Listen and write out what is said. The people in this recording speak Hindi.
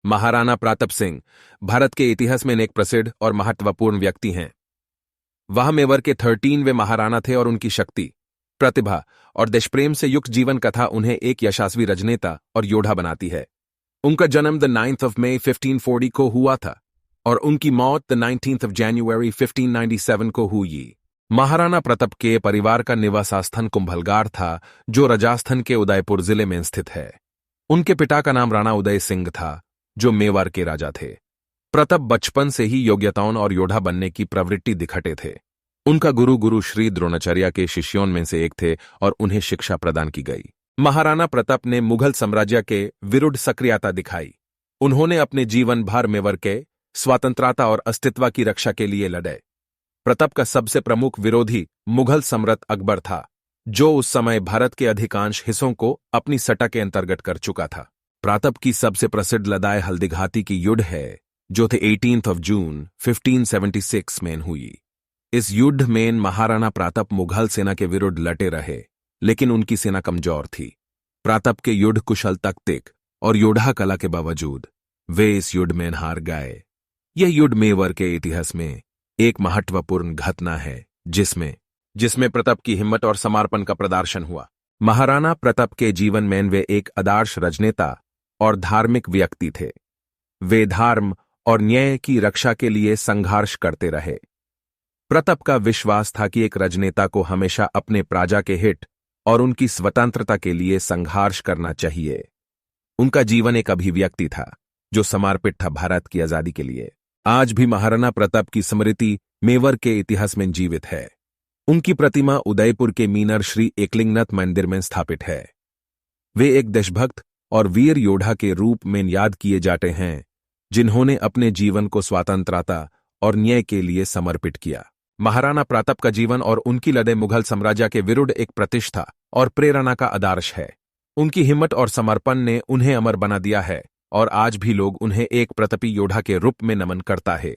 महाराणा प्रताप सिंह भारत के इतिहास में एक प्रसिद्ध और महत्वपूर्ण व्यक्ति हैं। वह मेवाड़ के 13वें महाराणा थे और उनकी शक्ति, प्रतिभा और देशप्रेम से युक्त जीवन कथा उन्हें एक यशस्वी राजनेता और योद्धा बनाती है। उनका जन्म द 9th मई 1540 को हुआ था और उनकी मौत द 19th जनवरी 1597 को हुई। महाराणा प्रताप के परिवार का निवास स्थान कुंभलगढ़ था, जो राजस्थान के उदयपुर जिले में स्थित है। उनके पिता का नाम राणा उदय सिंह था, जो मेवाड़ के राजा थे। प्रताप बचपन से ही योग्यताओं और योद्धा बनने की प्रवृत्ति दिखाते थे। उनका गुरु श्री द्रोणाचार्य के शिष्यों में से एक थे और उन्हें शिक्षा प्रदान की गई। महाराणा प्रताप ने मुगल साम्राज्य के विरुद्ध सक्रियता दिखाई। उन्होंने अपने जीवन भर मेवाड़ के स्वतंत्रता और अस्तित्व की रक्षा के लिए लड़े। प्रताप का सबसे प्रमुख विरोधी मुगल सम्राट अकबर था, जो उस समय भारत के अधिकांश हिस्सों को अपनी सत्ता के अंतर्गत कर चुका था। प्रताप की सबसे प्रसिद्ध लड़ाई हल्दीघाटी की युद्ध है, जो थे 18 जून 1576 में हुई। इस युद्ध में महाराणा प्रताप मुगल सेना के विरुद्ध लड़े रहे, लेकिन उनकी सेना कमजोर थी। प्रताप के युद्ध कुशल तक्तिक और योद्धा कला के बावजूद वे इस युद्ध में हार गए। यह युद्ध मेवाड़ के इतिहास में एक महत्वपूर्ण घटना है, जिसमें प्रताप की हिम्मत और समर्पण का प्रदर्शन हुआ। महाराणा प्रताप के जीवन में वे एक आदर्श राजनेता और धार्मिक व्यक्ति थे। वे धर्म और न्याय की रक्षा के लिए संघर्ष करते रहे। प्रताप का विश्वास था कि एक राजनेता को हमेशा अपने प्रजा के हित और उनकी स्वतंत्रता के लिए संघर्ष करना चाहिए। उनका जीवन एक अभिव्यक्ति था, जो समर्पित था भारत की आजादी के लिए। आज भी महाराणा प्रताप की स्मृति मेवाड़ के इतिहास में जीवित है। उनकी प्रतिमा उदयपुर के मीनर श्री एकलिंगनाथ मंदिर में स्थापित है। वे एक देशभक्त और वीर योद्धा के रूप में याद किए जाते हैं, जिन्होंने अपने जीवन को स्वतंत्रता और न्याय के लिए समर्पित किया। महाराणा प्रताप का जीवन और उनकी लड़ाई मुगल साम्राज्य के विरुद्ध एक प्रतिष्ठा और प्रेरणा का आदर्श है। उनकी हिम्मत और समर्पण ने उन्हें अमर बना दिया है और आज भी लोग उन्हें एक प्रतापी योद्धा के रूप में नमन करता है।